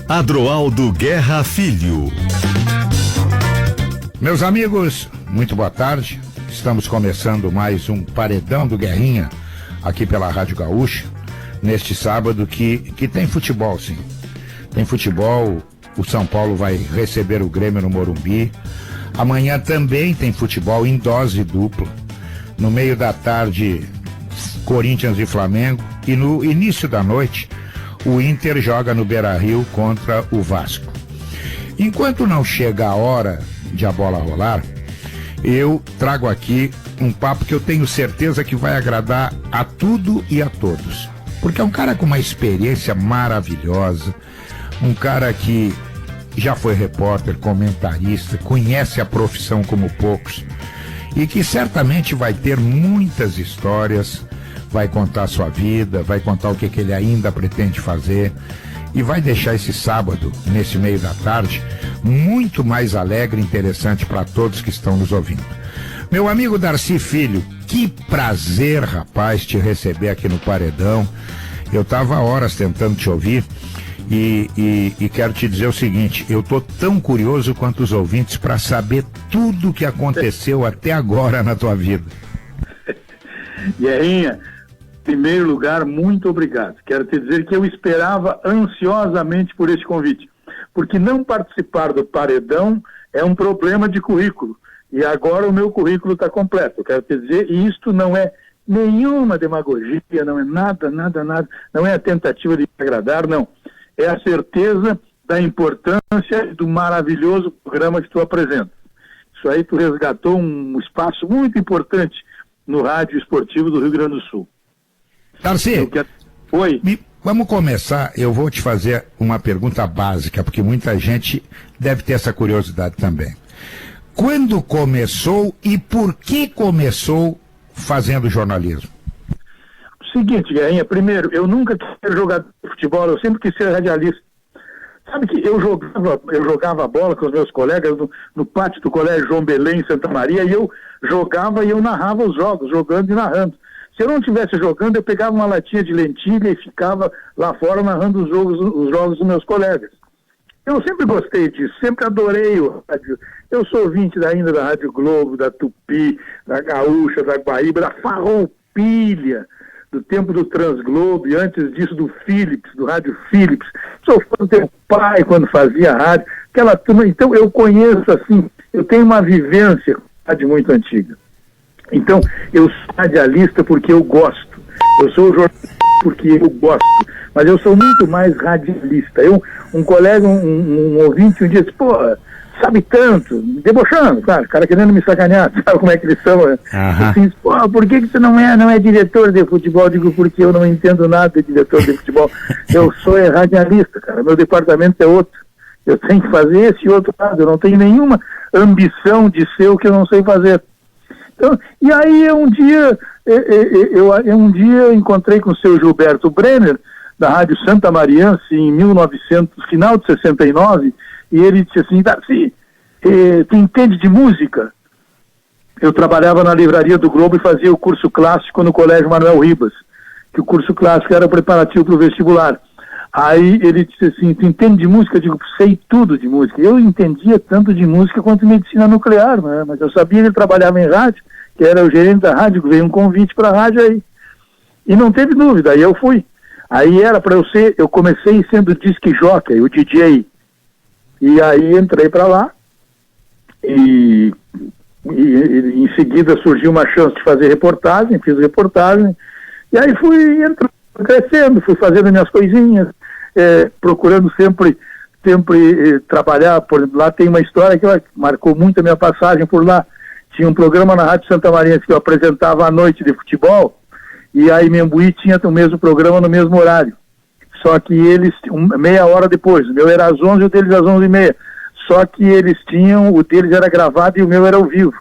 Adroaldo Guerra Filho. Meus amigos, muito boa tarde. Estamos começando mais um Paredão do Guerrinha aqui pela Rádio Gaúcha, neste sábado que tem futebol, sim. Tem futebol, o São Paulo vai receber o Grêmio no Morumbi. Amanhã também tem futebol em dose dupla. No meio da tarde, Corinthians e Flamengo. E no início da noite, o Inter joga no Beira-Rio contra o Vasco. Enquanto não chega a hora de a bola rolar, eu trago aqui um papo que eu tenho certeza que vai agradar a tudo e a todos. Porque é um cara com uma experiência maravilhosa, um cara que já foi repórter, comentarista, conhece a profissão como poucos e que certamente vai ter muitas histórias, vai contar a sua vida, vai contar o que ele ainda pretende fazer e vai deixar esse sábado, nesse meio da tarde, muito mais alegre e interessante para todos que estão nos ouvindo. Meu amigo Darcy Filho, que prazer, rapaz, te receber aqui no Paredão. Eu estava há horas tentando te ouvir e quero te dizer o seguinte, eu estou tão curioso quanto os ouvintes para saber tudo o que aconteceu até agora na tua vida. Guerrinha, em primeiro lugar, muito obrigado. Quero te dizer que eu esperava ansiosamente por este convite, porque não participar do Paredão é um problema de currículo, e agora o meu currículo está completo. Eu quero te dizer, e isto não é nenhuma demagogia, não é nada, não é a tentativa de me agradar, não. É a certeza da importância do maravilhoso programa que tu apresenta. Isso aí tu resgatou um espaço muito importante no rádio esportivo do Rio Grande do Sul. Darcy, Oi. Vamos começar, eu vou te fazer uma pergunta básica, porque muita gente deve ter essa curiosidade também. Quando começou e por que começou fazendo jornalismo? Seguinte, Guerrinha, primeiro, eu nunca quis ser jogador de futebol, eu sempre quis ser radialista. Sabe que eu jogava bola com os meus colegas no pátio do Colégio João Belém, em Santa Maria, e eu jogava e eu narrava os jogos, jogando e narrando. Se eu não estivesse jogando, eu pegava uma latinha de lentilha e ficava lá fora narrando os jogos dos meus colegas. Eu sempre gostei disso, sempre adorei o rádio. Eu sou ouvinte ainda da Rádio Globo, da Tupi, da Gaúcha, da Guaíba, da Farroupilha, do tempo do Transglobo e antes disso do Philips, do Rádio Philips. Sou fã do teu pai quando fazia rádio, aquela turma. Então eu conheço assim, eu tenho uma vivência com rádio muito antiga. Então eu sou radialista porque eu gosto, eu sou jornalista porque eu gosto, mas eu sou muito mais radialista. Um colega, um ouvinte um dia disse, pô, sabe tanto, debochando, claro, o cara querendo me sacanear, sabe como é que eles são? Assim, pô, por que você não é diretor de futebol? Eu digo, porque eu não entendo nada de diretor de futebol. Eu sou radialista, cara, meu departamento é outro. Eu tenho que fazer esse outro lado, eu não tenho nenhuma ambição de ser o que eu não sei fazer. Então, e aí um dia eu encontrei com o seu Gilberto Brenner, da Rádio Santa Mariense, em 1900, final de 69, e ele disse assim, Darcy, tu entende de música? Eu trabalhava na livraria do Globo e fazia o curso clássico no Colégio Manuel Ribas, que o curso clássico era preparativo para o vestibular. Aí ele disse assim, tu entende de música? Eu digo, sei tudo de música. Eu entendia tanto de música quanto medicina nuclear, né? Mas eu sabia que ele trabalhava em rádio, que era o gerente da rádio, que veio um convite para a rádio aí. E não teve dúvida, aí eu fui. Aí era para eu comecei sendo disc jockey, o DJ. E aí entrei para lá e em seguida surgiu uma chance de fazer reportagem, fiz reportagem, e aí fui crescendo, fui fazendo minhas coisinhas, procurando sempre trabalhar. Lá tem uma história que marcou muito a minha passagem por lá. Tinha um programa na Rádio Santa Maria que eu apresentava à noite de futebol, e a Imembuí tinha o mesmo programa no mesmo horário. Só que eles, meia hora depois, o meu era às 11 e o deles às 11h30. Só que eles tinham, o deles era gravado e o meu era ao vivo.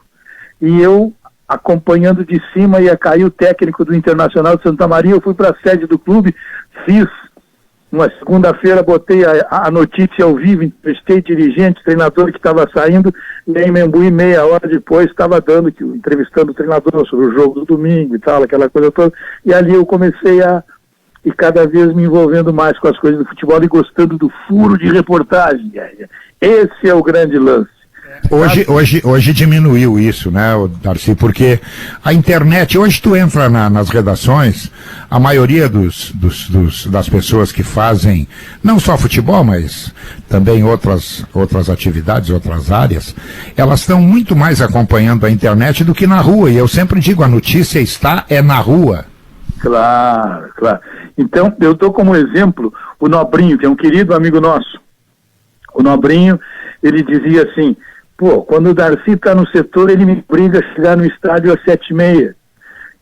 E eu, acompanhando de cima, ia cair o técnico do Internacional de Santa Maria, eu fui para a sede do clube, fiz Uma segunda-feira botei a notícia ao vivo, entrevistei dirigente, treinador que estava saindo, e aí Membuí, meia hora depois, estava entrevistando o treinador sobre o jogo do domingo e tal, aquela coisa toda, e ali eu comecei a e cada vez me envolvendo mais com as coisas do futebol e gostando do furo de reportagem. Esse é o grande lance. Hoje diminuiu isso, né, Darcy, porque a internet, hoje tu entra nas redações, a maioria das pessoas que fazem, não só futebol, mas também outras atividades, outras áreas, elas estão muito mais acompanhando a internet do que na rua, e eu sempre digo, a notícia é na rua. Claro, claro. Então, eu dou como exemplo o Nobrinho, que é um querido amigo nosso. O Nobrinho, ele dizia assim, pô, quando o Darcy está no setor, ele me obriga a chegar no estádio às 7h30.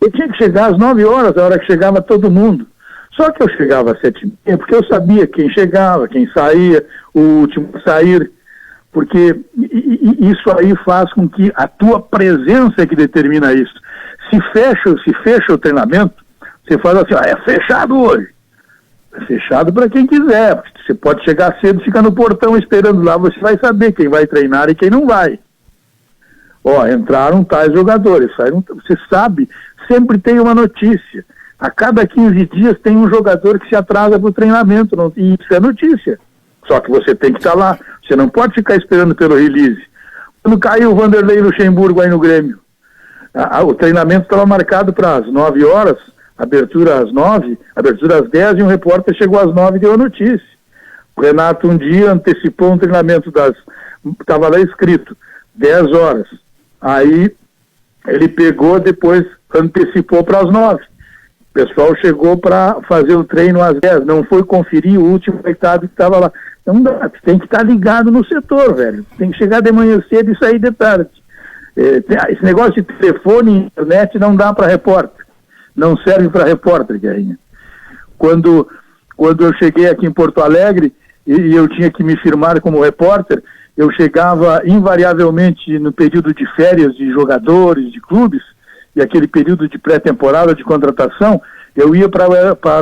Eu tinha que chegar às 9 horas, a hora que chegava todo mundo. Só que eu chegava às 7h30, porque eu sabia quem chegava, quem saía, o último a sair, porque isso aí faz com que a tua presença é que determina isso. Se fecha o treinamento, você fala assim, é fechado hoje. É fechado para quem quiser, porque você pode chegar cedo, ficar no portão esperando lá, você vai saber quem vai treinar e quem não vai. Ó, entraram tais jogadores, saíram, você sabe, sempre tem uma notícia. A cada 15 dias tem um jogador que se atrasa para o treinamento, e isso é notícia. Só que você tem que estar lá, você não pode ficar esperando pelo release. Quando caiu o Vanderlei Luxemburgo aí no Grêmio, o treinamento estava marcado para as 9 horas, abertura às 9, abertura às 10, e um repórter chegou às 9 e deu a notícia. O Renato um dia antecipou um treinamento estava lá escrito, 10 horas. Aí ele pegou, depois antecipou para as 9. O pessoal chegou para fazer o treino às 10, não foi conferir o último coitado que estava lá. Não dá, tem que estar ligado no setor, velho. Tem que chegar de manhã cedo e sair de tarde. Esse negócio de telefone e internet não dá para repórter. Não serve para repórter, Guerrinha. Quando eu cheguei aqui em Porto Alegre e eu tinha que me firmar como repórter, eu chegava invariavelmente no período de férias de jogadores, de clubes, e aquele período de pré-temporada, de contratação, eu ia para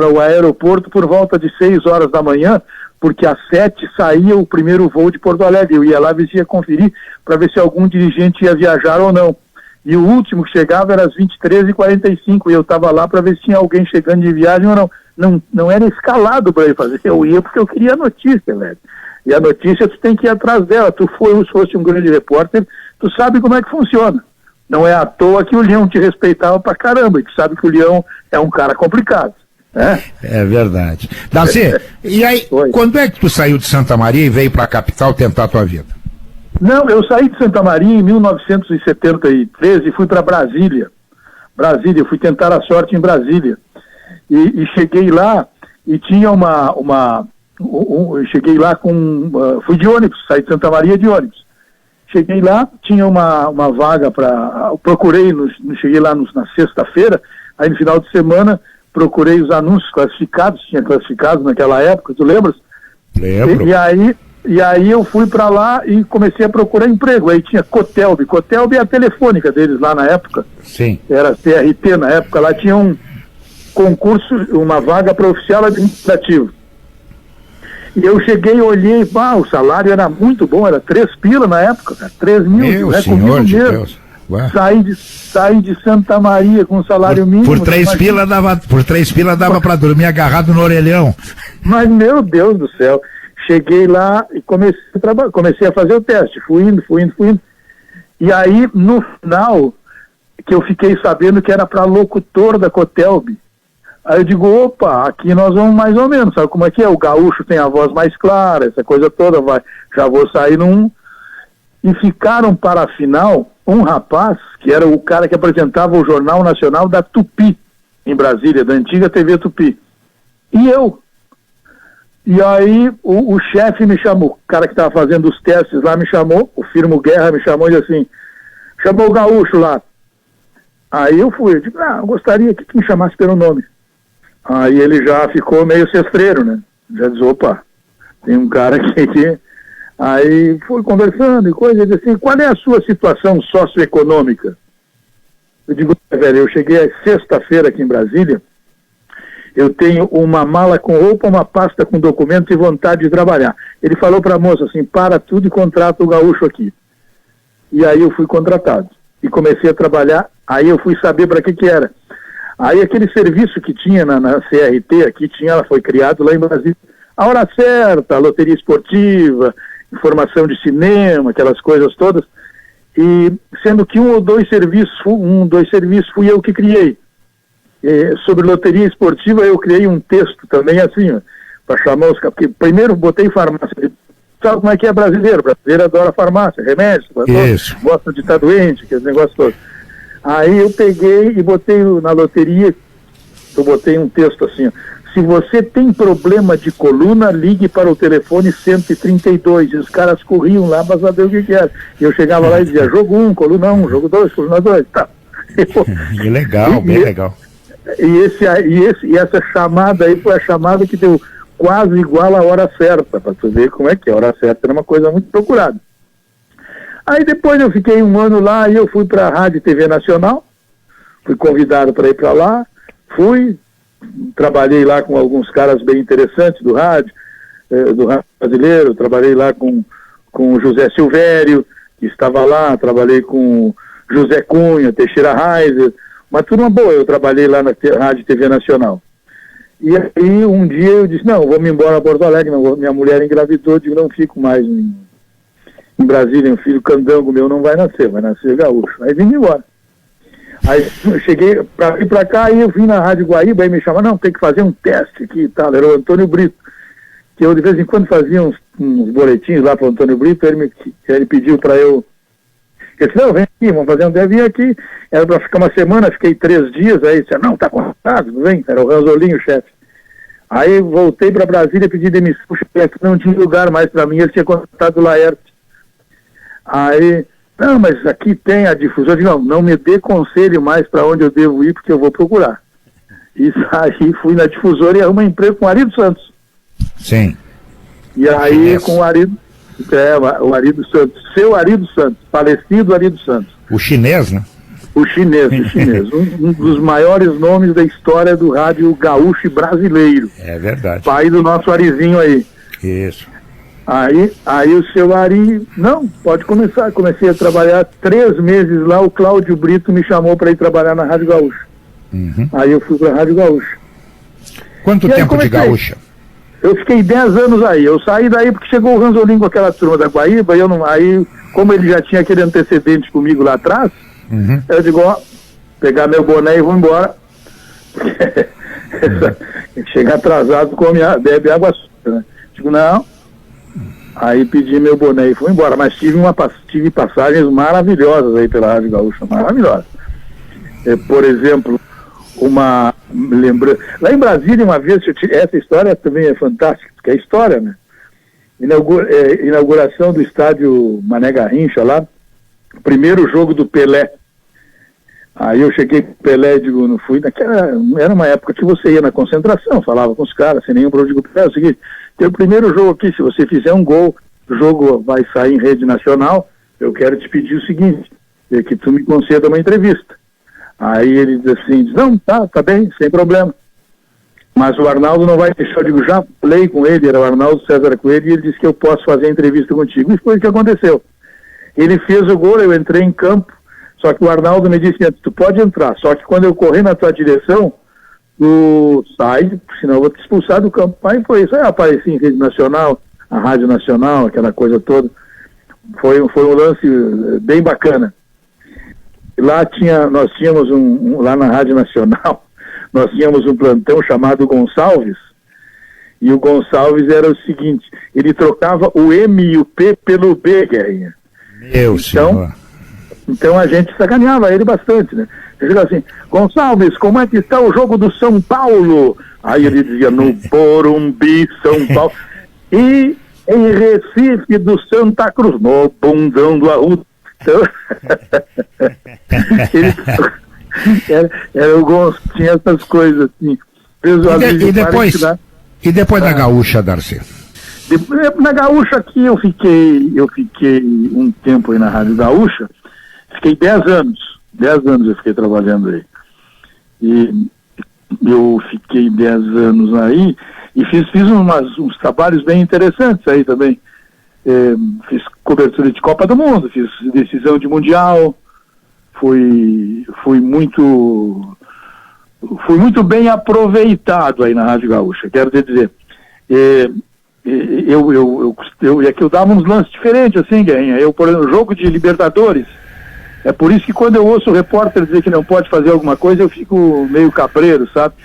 o aeroporto por volta de 6 horas da manhã, porque às 7 saía o primeiro voo de Porto Alegre. Eu ia lá ver se ia conferir para ver se algum dirigente ia viajar ou não. E o último que chegava era às 23h45, e eu estava lá para ver se tinha alguém chegando de viagem ou não. Não era escalado para ele fazer, eu ia porque eu queria a notícia, velho. E a notícia tu tem que ir atrás dela. Se fosse um grande repórter, tu sabe como é que funciona. Não é à toa que o Leão te respeitava pra caramba, e tu sabe que o Leão é um cara complicado. Né? É verdade. Darcy, e aí, quando é que tu saiu de Santa Maria e veio para a capital tentar a tua vida? Não, eu saí de Santa Maria em 1973 e fui para Brasília. Eu fui tentar a sorte em Brasília. E cheguei lá e tinha cheguei lá fui de ônibus, saí de Santa Maria de ônibus. Cheguei lá, tinha uma vaga procurei, cheguei lá na sexta-feira, aí no final de semana procurei os anúncios classificados, tinha classificados naquela época, tu lembras? Lembro. E aí eu fui para lá e comecei a procurar emprego. Aí tinha Cotelb é a telefônica deles lá na época. Sim. Era CRT na época, lá tinha um concurso, uma vaga para oficial administrativo. E eu cheguei, olhei, o salário era muito bom, era 3 pila na época, cara, 3 mil. Meu senhor de Deus. Saí de Santa Maria com salário mínimo. Por 3 pila dava para dormir agarrado no orelhão. Mas, meu Deus do céu. Cheguei lá e comecei a fazer o teste, fui indo. E aí, no final, que eu fiquei sabendo que era para locutor da Cotelb. Aí eu digo, opa, aqui nós vamos mais ou menos, sabe como é que é? O gaúcho tem a voz mais clara, essa coisa toda, já vou sair num... E ficaram para a final um rapaz, que era o cara que apresentava o Jornal Nacional da Tupi, em Brasília, da antiga TV Tupi. E eu. E aí o chefe me chamou, o cara que estava fazendo os testes lá me chamou, o Firmo Guerra me chamou e disse assim, chamou o gaúcho lá. Aí eu fui, eu disse, eu gostaria que me chamasse pelo nome. Aí ele já ficou meio cestreiro, né? Já disse, opa, tem um cara aqui. Aí fui conversando e coisa, ele disse assim, qual é a sua situação socioeconômica? Eu digo, velho, eu cheguei sexta-feira aqui em Brasília, eu tenho uma mala com roupa, uma pasta com documentos e vontade de trabalhar. Ele falou para a moça assim, para tudo e contrata o gaúcho aqui. E aí eu fui contratado. E comecei a trabalhar, aí eu fui saber para que era. Aí aquele serviço que tinha na CRT, aqui tinha, ela foi criado lá em Brasília, a hora certa, a loteria esportiva, informação de cinema, aquelas coisas todas, e sendo que um ou dois serviços fui eu que criei. Sobre loteria esportiva eu criei um texto também assim, para chamar os... Porque primeiro botei farmácia. Sabe como é que é brasileiro? Brasileiro adora farmácia, remédio, gosta de estar doente, aqueles negócios todos. Aí eu peguei e botei na loteria, eu botei um texto assim, se você tem problema de coluna, ligue para o telefone 132. E os caras corriam lá para saber o que era. E eu chegava lá e dizia, jogo 1, coluna 1, jogo 2, coluna 2, tá. Que legal, bem legal. E essa chamada aí foi a chamada que deu quase igual à hora certa, para tu ver como é que é. A hora certa era uma coisa muito procurada. Aí depois eu fiquei um ano lá e eu fui para a Rádio e TV Nacional, fui convidado para ir para lá, trabalhei lá com alguns caras bem interessantes do rádio brasileiro, trabalhei lá com o José Silvério, que estava lá, trabalhei com José Cunha, Teixeira Reiser, uma turma boa, eu trabalhei lá na Rádio e TV Nacional. E aí um dia eu disse, não, vou me embora a Porto Alegre, não, minha mulher engravidou, digo, não fico mais em Brasília, um filho candango meu não vai nascer gaúcho. Aí vim embora. Aí eu cheguei para ir para cá, aí eu vim na Rádio Guaíba, aí me chamaram, não, tem que fazer um teste aqui e tal, era o Antônio Brito, que eu de vez em quando fazia uns boletins lá para o Antônio Brito, ele pediu para eu disse, não, vem aqui, vamos fazer um teste, vim aqui, era para ficar uma semana, fiquei 3 dias, aí disse, não, tá contratado, vem, era o Ranzolinho, o chefe. Aí voltei para Brasília, pedi demissão, o chefe não tinha lugar mais para mim, ele tinha contratado o Laerte. Aí, não, mas aqui tem a difusora. Eu digo, não me dê conselho mais para onde eu devo ir, porque eu vou procurar. E saí, fui na difusora e arrumei emprego com o Arido Santos. Sim. E aí, com o Arido Santos, seu Arido Santos, falecido Arido Santos. O chinês, né? O chinês. um dos maiores nomes da história do rádio gaúcho brasileiro. É verdade. Pai do nosso Arizinho aí. Isso. Aí o seu Ari, não, pode começar. Comecei a trabalhar 3 meses lá, o Cláudio Brito me chamou para ir trabalhar na Rádio Gaúcha. Uhum. Aí eu fui para a Rádio Gaúcha. Quanto tempo de Gaúcha? Eu fiquei 10 anos aí. Eu saí daí porque chegou o Ranzolim com aquela turma da Guaíba, aí, como ele já tinha aquele antecedente comigo lá atrás, eu digo, pegar meu boné e vou embora. Chegar atrasado, bebe água suja, né? Digo, não. Aí pedi meu boné e fui embora, mas tive passagens maravilhosas aí pela Rádio Gaúcha, maravilhosas. Por exemplo, lá em Brasília uma vez, essa história também é fantástica, porque é história, né? Inauguração do estádio Mané Garrincha lá, primeiro jogo do Pelé. Aí eu cheguei com o Pelé e digo, não fui, era uma época que você ia na concentração, falava com os caras, sem nenhum problema, digo, Pelé, é o seguinte, teu primeiro jogo aqui, se você fizer um gol, o jogo vai sair em rede nacional, eu quero te pedir o seguinte, que tu me conceda uma entrevista. Aí ele diz assim, não, tá bem, sem problema. Mas o Arnaldo não vai deixar, eu digo, já falei com ele, era o Arnaldo César Coelho, e ele disse que eu posso fazer a entrevista contigo. E foi o que aconteceu. Ele fez o gol, eu entrei em campo, só que o Arnaldo me disse, tu pode entrar, só que quando eu correr na tua direção, tu sai, senão eu vou te expulsar do campo. Aí foi isso, aí apareci em rede nacional, a Rádio Nacional, aquela coisa toda. Foi um lance bem bacana. Lá nós tínhamos lá na Rádio Nacional, nós tínhamos um plantão chamado Gonçalves, e o Gonçalves era o seguinte, ele trocava o M e o P pelo B, Guerrinha. Então a gente sacaneava ele bastante, né? Ele dizia assim, Gonçalves, como é que está o jogo do São Paulo? Aí ele dizia, no Morumbi, São Paulo. E em Recife do Santa Cruz, no Bundão do Arruda. Então, era o Gonçalves, tinha essas coisas assim. E depois da Gaúcha, Darcy? Na Gaúcha aqui eu fiquei um tempo aí na Rádio Gaúcha, fiquei 10 anos. 10 anos eu fiquei trabalhando aí. E eu fiquei 10 anos aí e fiz uns trabalhos bem interessantes aí também. Fiz cobertura de Copa do Mundo, fiz decisão de Mundial, fui muito fui muito bem aproveitado aí na Rádio Gaúcha, quero dizer. É que eu dava uns lances diferentes, assim, Guerrinha. Eu, por exemplo, jogo de Libertadores, é por isso que quando eu ouço o repórter dizer que não pode fazer alguma coisa, eu fico meio cabreiro, sabe?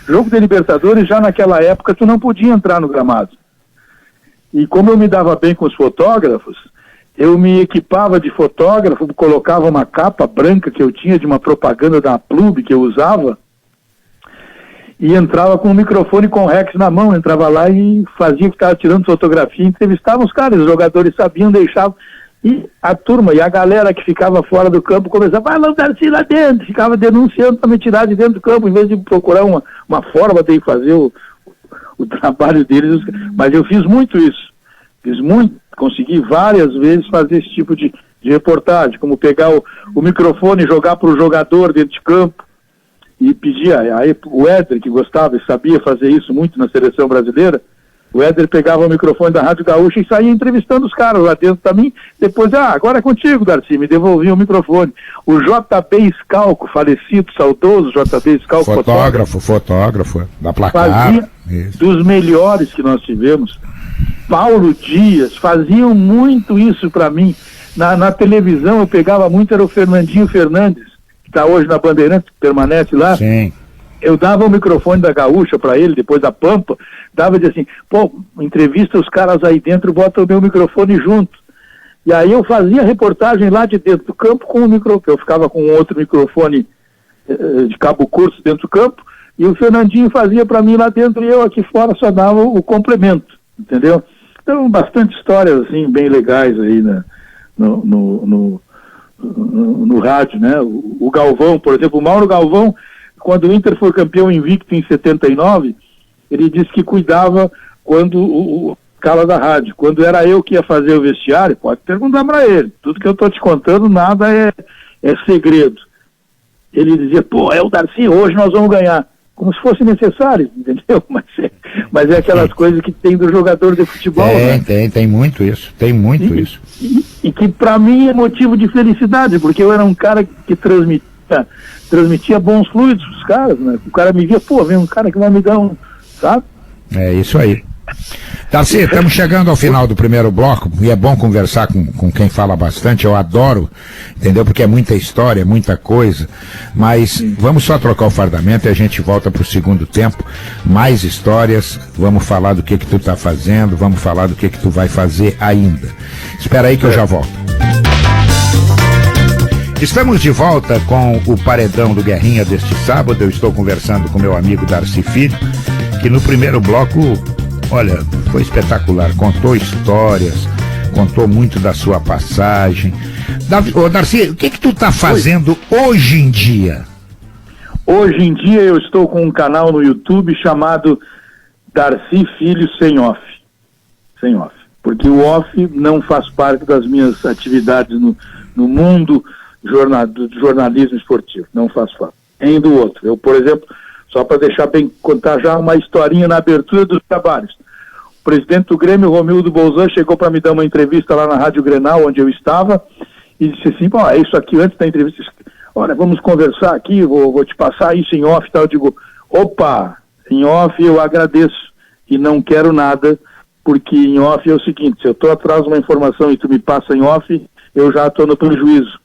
Jogo de Libertadores, já naquela época, tu não podia entrar no gramado. E como eu me dava bem com os fotógrafos, eu me equipava de fotógrafo, colocava uma capa branca que eu tinha de uma propaganda da Plub que eu usava, e entrava com o microfone com o Rex na mão, entrava lá e fazia que estava tirando fotografia, entrevistava os caras, os jogadores sabiam, deixavam, e a turma, e a galera que ficava fora do campo começava, vai lá o Darcy lá dentro, ficava denunciando para me tirar de dentro do campo, em vez de procurar uma forma de fazer o trabalho deles. Mas eu fiz muito isso, consegui várias vezes fazer esse tipo de reportagem, como pegar o microfone e jogar para o jogador dentro de campo, e pedia, aí o Éder, que gostava e sabia fazer isso muito na seleção brasileira, o Éder pegava o microfone da Rádio Gaúcha e saía entrevistando os caras lá dentro também, depois, agora é contigo, Darcy, me devolvia o microfone. O JB Scalco, falecido, saudoso JB Scalco, fotógrafo da Placar, fazia dos melhores que nós tivemos. Paulo Dias, faziam muito isso para mim. Na televisão eu pegava muito, era o Fernandinho Fernandes, que está hoje na Bandeirantes, que permanece lá. Sim. Eu dava o microfone da Gaúcha para ele, depois da Pampa, dava de assim, entrevista os caras aí dentro, bota o meu microfone junto. E aí eu fazia reportagem lá de dentro do campo com o microfone, eu ficava com outro microfone de cabo curto dentro do campo, e o Fernandinho fazia para mim lá dentro, e eu aqui fora só dava o complemento, entendeu? Então, bastante histórias, assim, bem legais aí, né, no rádio, né? O Galvão, por exemplo, o Mauro Galvão, quando o Inter foi campeão invicto em 79, ele disse que cuidava quando o cara da rádio, quando era eu que ia fazer o vestiário, pode perguntar para ele, tudo que eu estou te contando, nada é segredo. Ele dizia, é o Darcy, hoje nós vamos ganhar, como se fosse necessário, entendeu? Mas é aquelas coisas que tem do jogador de futebol, né? Tem muito isso, isso. E que para mim é motivo de felicidade, porque eu era um cara que transmitia bons fluidos pros caras, né? O cara me via, vem um cara que vai me dar sabe? É isso aí. Darcy, estamos chegando ao final do primeiro bloco e é bom conversar com quem fala bastante, eu adoro, entendeu? Porque é muita história, é muita coisa, mas vamos só trocar o fardamento e a gente volta para o segundo tempo, mais histórias, vamos falar do que tu tá fazendo, vamos falar do que tu vai fazer ainda. Espera aí que eu já volto. Estamos de volta com o Paredão do Guerrinha deste sábado. Eu estou conversando com meu amigo Darcy Filho, que no primeiro bloco, olha, foi espetacular, contou histórias, contou muito da sua passagem. Darcy, o que tu tá fazendo hoje em dia? Hoje em dia eu estou com um canal no YouTube chamado Darcy Filho Sem Off. Sem off. Porque o off não faz parte das minhas atividades no mundo do jornalismo esportivo, não faz parte. Nem do outro. Eu, por exemplo, só para contar já uma historinha na abertura dos trabalhos. O presidente do Grêmio, Romildo Bolzan, chegou para me dar uma entrevista lá na Rádio Grenal, onde eu estava, e disse assim, é isso aqui antes da entrevista. Olha, vamos conversar aqui, vou te passar isso em off e tal. Eu digo, em off eu agradeço e não quero nada, porque em off é o seguinte, se eu estou atrás de uma informação e tu me passa em off, eu já estou no prejuízo.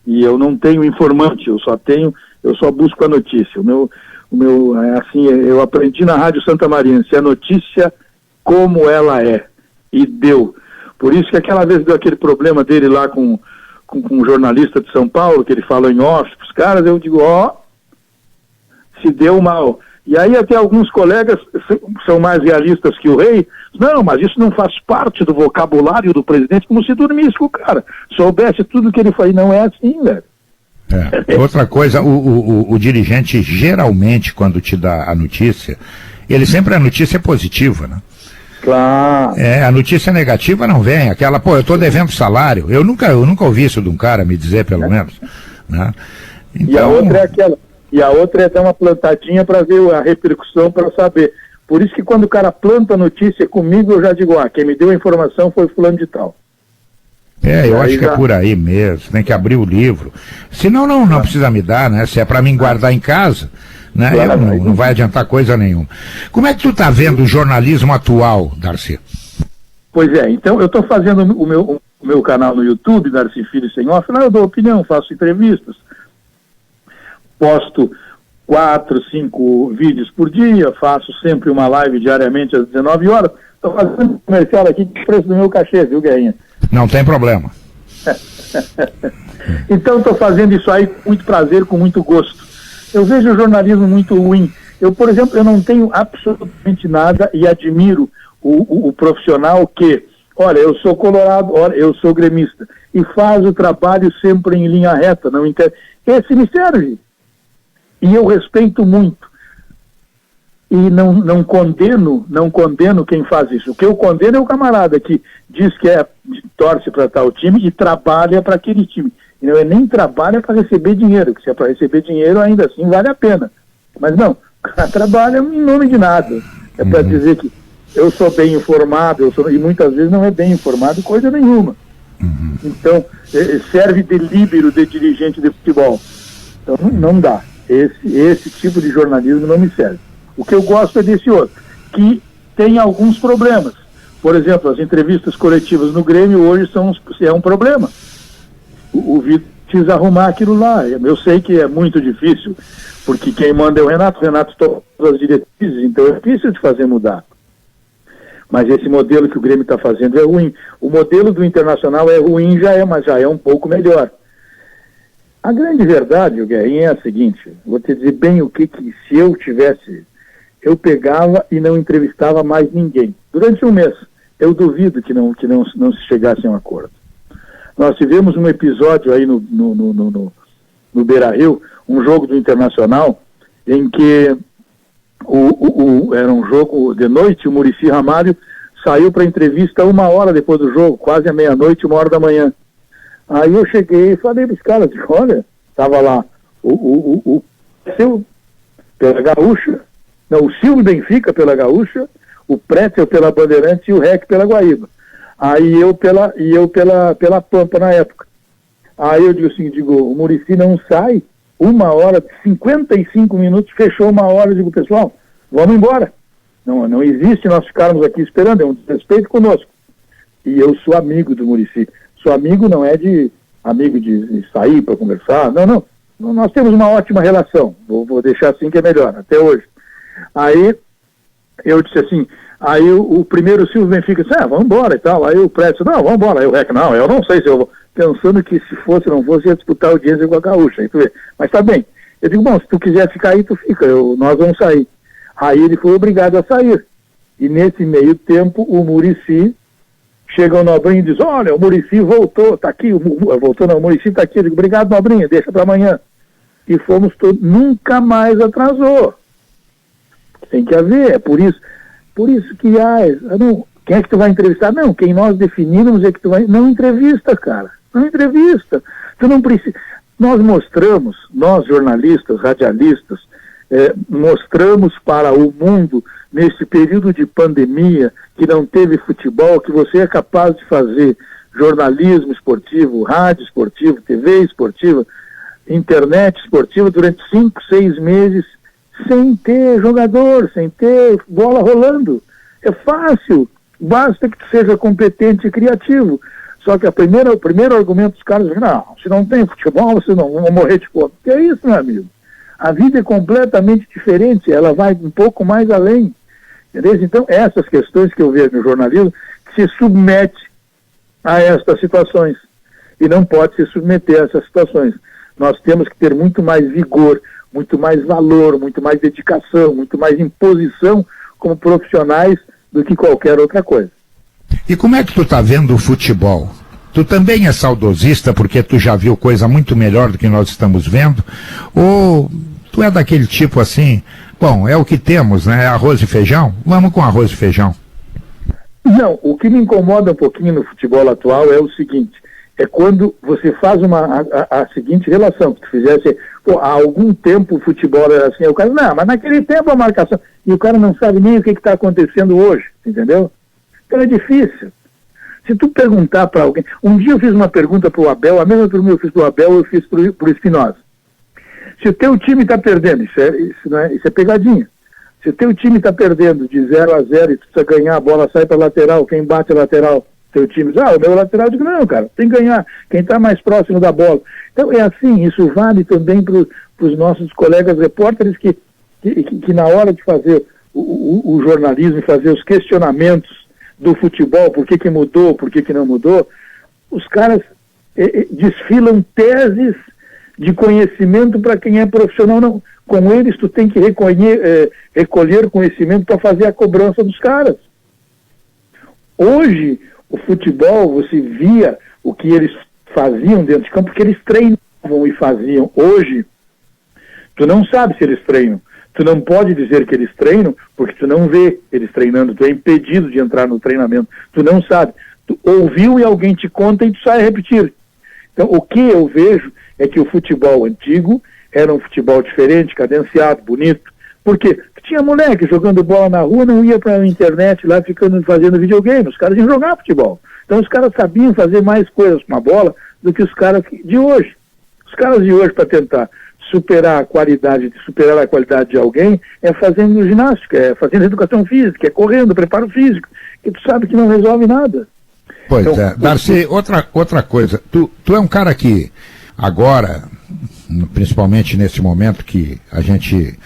E eu não tenho informante, eu só busco a notícia. O meu é assim, eu aprendi na Rádio Santa Maria, se a notícia como ela é, e deu. Por isso que aquela vez deu aquele problema dele lá com um jornalista de São Paulo, que ele falou em off pros caras, eu digo, se deu mal. E aí até alguns colegas são mais realistas que o rei, não, mas isso não faz parte do vocabulário do presidente, como se dormisse com o cara, soubesse tudo que ele faz. Não é assim, velho. Outra coisa, o dirigente geralmente, quando te dá a notícia, a notícia é positiva, né? Claro. A notícia negativa não vem, aquela, eu tô devendo salário, eu nunca ouvi isso de um cara me dizer, pelo menos, né? Então... E a outra é aquela, a outra é dar uma plantadinha para ver a repercussão, para saber. Por isso que quando o cara planta a notícia comigo, eu já digo, quem me deu a informação foi fulano de tal. Eu acho que é por aí mesmo, tem que abrir o livro. Senão não precisa me dar, né? Se é para mim guardar em casa, né? Claro, Não vai adiantar coisa nenhuma. Como é que tu está vendo o jornalismo atual, Darcy? Pois é, então eu estou fazendo o meu canal no YouTube, Darcy Filho Sem Off, lá eu dou opinião, faço entrevistas, posto 4, 5 vídeos por dia, faço sempre uma live diariamente às 19 horas. Estou fazendo um comercial aqui de preço do meu cachê, viu, Guerrinha? Não tem problema. Então estou fazendo isso aí com muito prazer, com muito gosto. Eu vejo o jornalismo muito ruim. Eu, por exemplo, eu não tenho absolutamente nada e admiro o profissional que, olha, eu sou colorado, olha, eu sou gremista, e faz o trabalho sempre em linha reta, não inter... Esse me serve. E eu respeito muito. E não condeno quem faz isso. O que eu condeno é o camarada que diz que torce para tal time e trabalha para aquele time. E não é nem trabalha para receber dinheiro, que se é para receber dinheiro ainda assim vale a pena. Mas não, o cara trabalha em nome de nada. É para dizer que eu sou bem informado, e muitas vezes não é bem informado coisa nenhuma. Então, serve de líbero de dirigente de futebol. Então não dá. Esse tipo de jornalismo não me serve. O que eu gosto é desse outro, que tem alguns problemas. Por exemplo, as entrevistas coletivas no Grêmio hoje é um problema. O Vitor precisa arrumar aquilo lá. Eu sei que é muito difícil, porque quem manda é o Renato toma as diretrizes, então é difícil de fazer mudar. Mas esse modelo que o Grêmio está fazendo é ruim. O modelo do Internacional é ruim, mas já é um pouco melhor. A grande verdade, o Guerrinha, é a seguinte, vou te dizer bem o que se eu tivesse, eu pegava e não entrevistava mais ninguém. Durante um mês, eu duvido que não se chegasse a um acordo. Nós tivemos um episódio aí no Beira-Rio, um jogo do Internacional, em que era um jogo de noite, o Muricy Ramalho saiu para entrevista 1 hora depois do jogo, quase à meia-noite, 1 hora da manhã. Aí eu cheguei e falei para os caras, olha, estava lá o Silvio pela Gaúcha, não, o Silvio Benfica pela Gaúcha, o Pretzel pela Bandeirantes e o Rec pela Guaíba. Aí eu pela Pampa na época. Aí eu digo, o Muricy não sai, 1 hora, 55 minutos, fechou 1 hora, eu digo, pessoal, vamos embora. Não existe nós ficarmos aqui esperando, é um desrespeito conosco. E eu sou amigo do Muricy. Sou amigo não é de amigo de sair para conversar, não. Nós temos uma ótima relação, vou deixar assim que é melhor, até hoje. Aí eu disse assim, aí o primeiro Silvio Benfica disse, vamos embora e tal. Aí o Prédio disse, não, vamos embora. Aí o Rec, não, eu não sei se eu vou. Pensando que se fosse, não fosse, ia disputar a audiência com a Gaúcha. Aí tu vê. Mas tá bem. Eu digo, bom, se tu quiser ficar aí, tu fica, nós vamos sair. Aí ele foi obrigado a sair. E nesse meio tempo, o Muricy chega o Nobrinho e diz, olha, o Muricy voltou, tá aqui, o Muricy tá aqui. Eu digo, obrigado, Nobrinho, deixa para amanhã. E fomos todos, nunca mais atrasou. Tem que haver, é por isso que quem é que tu vai entrevistar? Não, quem nós definirmos é que tu vai, não entrevista, cara, não entrevista, tu não precisa, nós jornalistas, radialistas, mostramos para o mundo, nesse período de pandemia, que não teve futebol, que você é capaz de fazer jornalismo esportivo, rádio esportivo, TV esportiva, internet esportiva durante 5, 6 meses, sem ter jogador, sem ter bola rolando. É fácil, basta que tu seja competente e criativo. Só que o primeiro argumento dos caras é, não, se não tem futebol, vocês não vão morrer de fome. Que é isso, meu amigo? A vida é completamente diferente, ela vai um pouco mais além. Entendeu? Então, essas questões que eu vejo no jornalismo, que se submete a estas situações. E não pode se submeter a essas situações. Nós temos que ter muito mais vigor, muito mais valor, muito mais dedicação, muito mais imposição como profissionais do que qualquer outra coisa. E como é que tu está vendo o futebol? Tu também é saudosista porque tu já viu coisa muito melhor do que nós estamos vendo? Ou tu é daquele tipo assim, bom, é o que temos, né? Arroz e feijão? Vamos com arroz e feijão. Não, o que me incomoda um pouquinho no futebol atual é o seguinte, é quando você faz a seguinte relação, que tu fizesse, há algum tempo o futebol era assim, o cara, não, mas naquele tempo a marcação, e o cara não sabe nem o que está acontecendo hoje, entendeu? Então é difícil. Se tu perguntar para alguém, um dia eu fiz uma pergunta para o Abel, a mesma pergunta que eu fiz para o Abel, eu fiz para o Espinosa. Se o teu time está perdendo, isso é pegadinha. Se o teu time está perdendo de 0-0 e tu precisa ganhar, a bola sai para lateral, quem bate a lateral, teu time diz, o meu lateral, eu digo, não, cara, tem que ganhar, quem está mais próximo da bola. Então é assim, isso vale também para os nossos colegas repórteres que na hora de fazer o jornalismo, fazer os questionamentos do futebol, por que mudou, por que não mudou, os caras desfilam teses de conhecimento para quem é profissional. Não, com eles tu tem que recolher conhecimento para fazer a cobrança dos caras. Hoje, o futebol, você via o que eles faziam dentro de campo, porque eles treinavam e faziam. Hoje, tu não sabe se eles treinam. Tu não pode dizer que eles treinam, porque tu não vê eles treinando, tu é impedido de entrar no treinamento. Tu não sabe. Tu ouviu e alguém te conta e tu sai a repetir. Então, o que eu vejo é que o futebol antigo era um futebol diferente, cadenciado, bonito. Por quê? Porque tinha moleque jogando bola na rua, não ia para a internet lá fazendo videogame. Os caras iam jogar futebol. Então os caras sabiam fazer mais coisas com a bola do que os caras de hoje. Os caras de hoje, para tentar superar a qualidade de alguém, é fazendo ginástica, é fazendo educação física, é correndo, preparo físico, que tu sabe que não resolve nada. Pois então, Darcy, outra coisa, tu é um cara que agora, principalmente nesse momento que a gente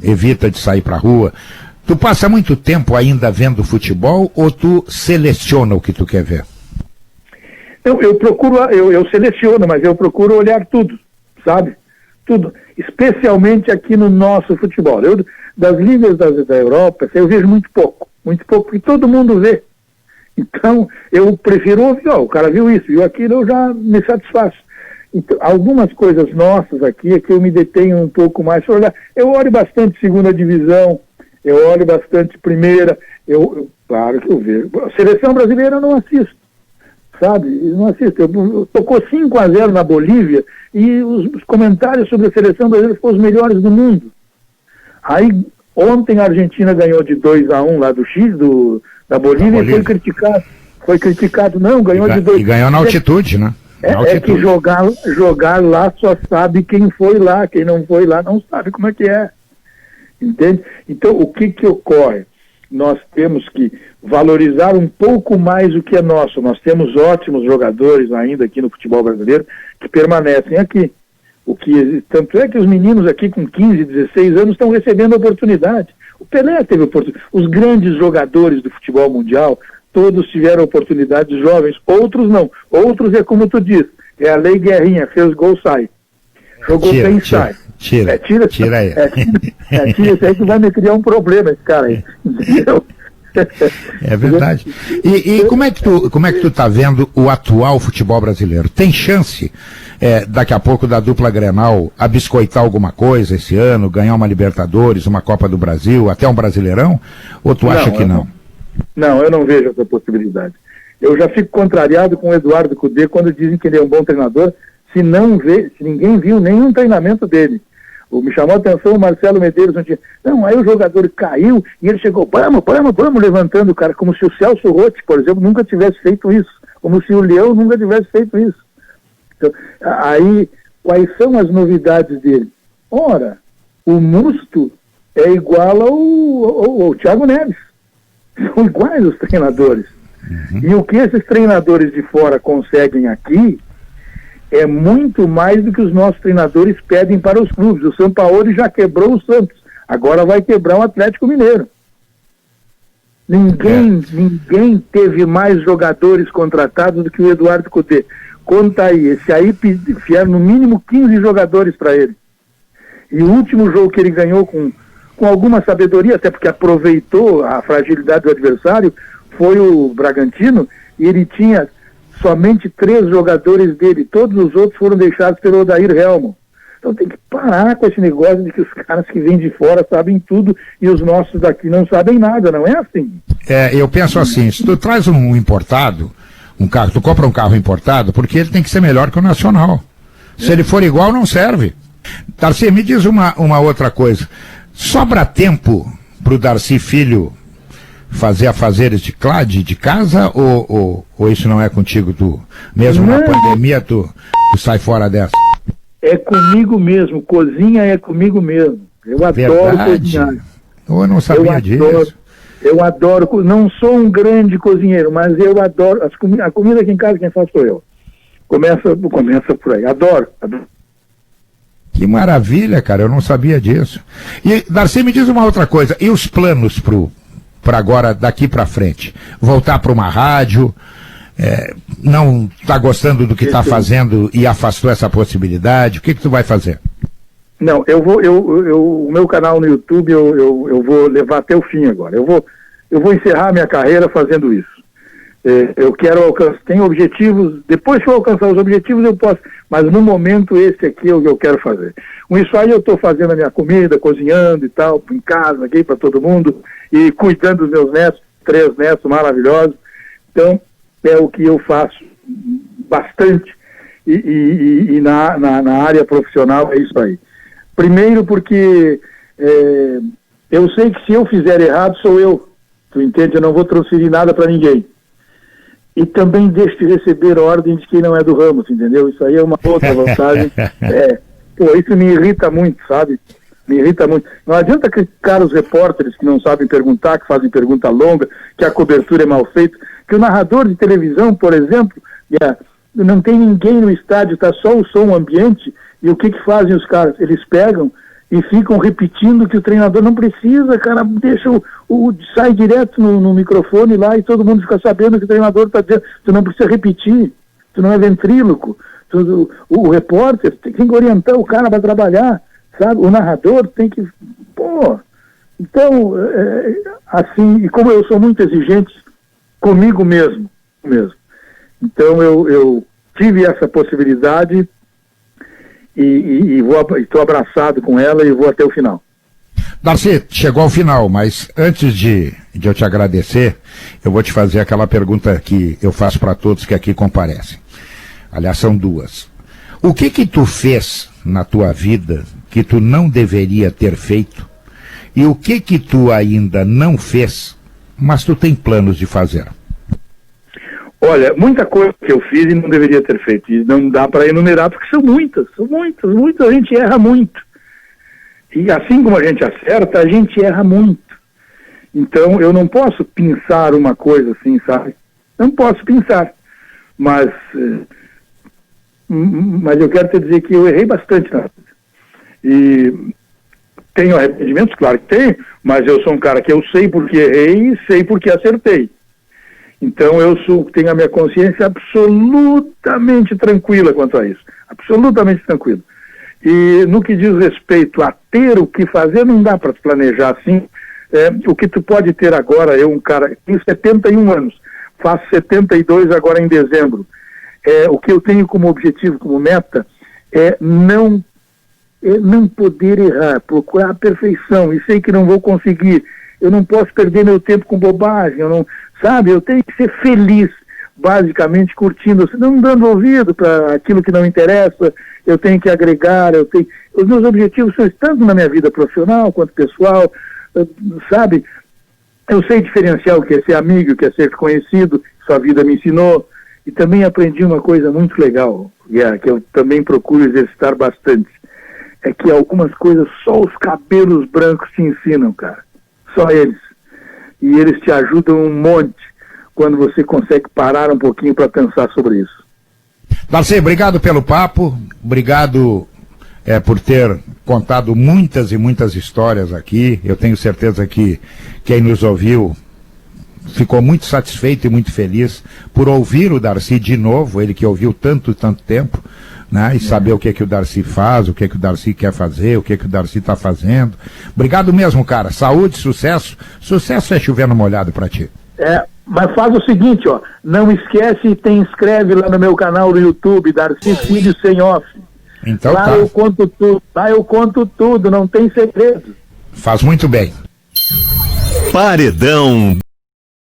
evita de sair para a rua, tu passa muito tempo ainda vendo futebol ou tu seleciona o que tu quer ver? Eu seleciono, mas eu procuro olhar tudo, sabe? Tudo, especialmente aqui no nosso futebol. Das ligas da Europa, eu vejo muito pouco, porque todo mundo vê. Então, eu prefiro ouvir, o cara viu isso, viu aquilo, eu já me satisfaço. Então, algumas coisas nossas aqui é que eu me detenho um pouco mais para olhar. Eu olho bastante segunda divisão, eu olho bastante primeira, claro que eu vejo. A seleção brasileira eu não assisto, sabe? Eu não assisto. Tocou 5-0 na Bolívia e os comentários sobre a seleção brasileira foram os melhores do mundo. Aí, ontem a Argentina ganhou de 2-1 lá do Chile, da Bolívia, e foi criticado, não, ganhou de 2. E ganhou na altitude, né? É que jogar lá só sabe quem foi lá, quem não foi lá não sabe como é que é. Entende? Então, o que ocorre? Nós temos que valorizar um pouco mais o que é nosso. Nós temos ótimos jogadores ainda aqui no futebol brasileiro que permanecem aqui. Tanto é que os meninos aqui com 15, 16 anos estão recebendo oportunidade. O Pelé teve oportunidade. Os grandes jogadores do futebol mundial, todos tiveram oportunidades, jovens, outros não. Outros é como tu diz, é a lei Guerrinha, fez gol, sai. Jogou bem, sai. Tira aí. Tira isso aí que vai me criar um problema, esse cara aí. Entendeu? É verdade. E como é que tu tá vendo o atual futebol brasileiro? Tem chance, daqui a pouco, da dupla Grenal abiscoitar alguma coisa esse ano, ganhar uma Libertadores, uma Copa do Brasil, até um Brasileirão? Ou tu acha que não? Não, eu não vejo essa possibilidade. Eu já fico contrariado com o Eduardo Cudê quando dizem que ele é um bom treinador, se ninguém viu nenhum treinamento dele. Me chamou a atenção o Marcelo Medeiros um dia. Não, aí o jogador caiu e ele chegou, vamos, levantando o cara, como se o Celso Rotti, por exemplo, nunca tivesse feito isso. Como se o Leão nunca tivesse feito isso. Então, aí, quais são as novidades dele? Ora, o Musto é igual ao Thiago Neves. São iguais os treinadores. Uhum. E o que esses treinadores de fora conseguem aqui é muito mais do que os nossos treinadores pedem para os clubes. O Sampaoli já quebrou o Santos, agora vai quebrar o Atlético Mineiro. Ninguém teve mais jogadores contratados do que o Eduardo Cudê. Conta aí, esse aí enfiaram no mínimo 15 jogadores para ele. E o último jogo que ele ganhou com alguma sabedoria, até porque aproveitou a fragilidade do adversário, foi o Bragantino, e ele tinha somente 3 jogadores dele, todos os outros foram deixados pelo Odair Helmo. Então tem que parar com esse negócio de que os caras que vêm de fora sabem tudo e os nossos daqui não sabem nada, não é assim? Eu penso assim, se tu traz um importado, tu compra um carro importado, porque ele tem que ser melhor que o nacional. Se ele for igual, não serve. Darcy, me diz uma outra coisa. Sobra tempo pro Darcy Filho fazer afazeres de casa ou isso não é contigo? Mesmo na pandemia tu sai fora dessa? é comigo mesmo, cozinha é comigo mesmo. Eu adoro cozinhar. Eu não sabia disso. Eu adoro, não sou um grande cozinheiro, mas eu adoro, a comida aqui em casa quem faz sou eu. Começa por aí, adoro. Que maravilha, cara, eu não sabia disso. E, Darcy, me diz uma outra coisa, e os planos para agora, daqui para frente? Voltar para uma rádio, não está gostando do que está fazendo e afastou essa possibilidade, o que tu vai fazer? Não, o meu canal no YouTube eu vou levar até o fim agora. Eu vou encerrar minha carreira fazendo isso. Eu quero alcançar, tenho objetivos, depois que eu alcançar os objetivos eu posso, mas no momento esse aqui é o que eu quero fazer. Com isso aí eu estou fazendo a minha comida, cozinhando e tal, em casa, aqui para todo mundo, e cuidando dos meus netos, 3 netos maravilhosos. Então, é o que eu faço bastante, e na área profissional é isso aí. Primeiro porque eu sei que se eu fizer errado sou eu, tu entende? Eu não vou transferir nada para ninguém. E também deixo de receber ordem de quem não é do ramo, entendeu? Isso aí é uma outra vantagem. Isso me irrita muito, sabe? Me irrita muito. Não adianta criticar os repórteres que não sabem perguntar, que fazem pergunta longa, que a cobertura é mal feita, que o narrador de televisão, por exemplo, não tem ninguém no estádio, está só o som ambiente, e o que fazem os caras? Eles pegam e ficam repetindo que o treinador não precisa, cara, deixa sai direto no microfone lá e todo mundo fica sabendo que o treinador está dizendo, tu não precisa repetir, tu não é ventríloco, o repórter tem que orientar o cara para trabalhar, sabe? O narrador tem que, então, assim, e como eu sou muito exigente comigo mesmo, então eu tive essa possibilidade e estou abraçado com ela e vou até o final. Darcy, chegou ao final, mas antes de eu te agradecer, eu vou te fazer aquela pergunta que eu faço para todos que aqui comparecem. Aliás, são 2. O que tu fez na tua vida que tu não deveria ter feito e o que tu ainda não fez, mas tu tem planos de fazer? Olha, muita coisa que eu fiz e não deveria ter feito, e não dá para enumerar, porque são muitas, a gente erra muito. E assim como a gente acerta, a gente erra muito. Então, eu não posso pensar uma coisa assim, sabe? Não posso pensar. Mas eu quero te dizer que eu errei bastante na vida. E tenho arrependimentos, claro que tenho, mas eu sou um cara que eu sei porque errei e sei porque acertei. Então tenho a minha consciência absolutamente tranquila quanto a isso. Absolutamente tranquila. E no que diz respeito a ter o que fazer, não dá para planejar assim. O que tu pode ter agora, um cara, tenho 71 anos, faço 72 agora em dezembro. O que eu tenho como objetivo, como meta, é não poder errar, procurar a perfeição, e sei que não vou conseguir. Eu não posso perder meu tempo com bobagem, eu tenho que ser feliz, basicamente curtindo, não dando ouvido para aquilo que não interessa. Eu tenho que agregar, os meus objetivos são tanto na minha vida profissional quanto pessoal, sabe? Eu sei diferenciar o que é ser amigo, o que é ser conhecido, sua vida me ensinou, e também aprendi uma coisa muito legal, que eu também procuro exercitar bastante, é que algumas coisas só os cabelos brancos te ensinam, cara, só eles. E eles te ajudam um monte quando você consegue parar um pouquinho para pensar sobre isso. Darcy, obrigado pelo papo, obrigado por ter contado muitas e muitas histórias aqui. Eu tenho certeza que quem nos ouviu ficou muito satisfeito e muito feliz por ouvir o Darcy de novo, ele que ouviu tanto tempo, né? E saber o que o Darcy faz, o que o Darcy quer fazer, o que o Darcy está fazendo. Obrigado mesmo, cara. Saúde, sucesso. Sucesso é chovendo molhado para ti. Mas faz o seguinte, não esquece e te inscreve lá no meu canal do YouTube, Darcy Filho Sem Off. Então lá eu conto tudo, não tem segredo. Faz muito bem. Paredão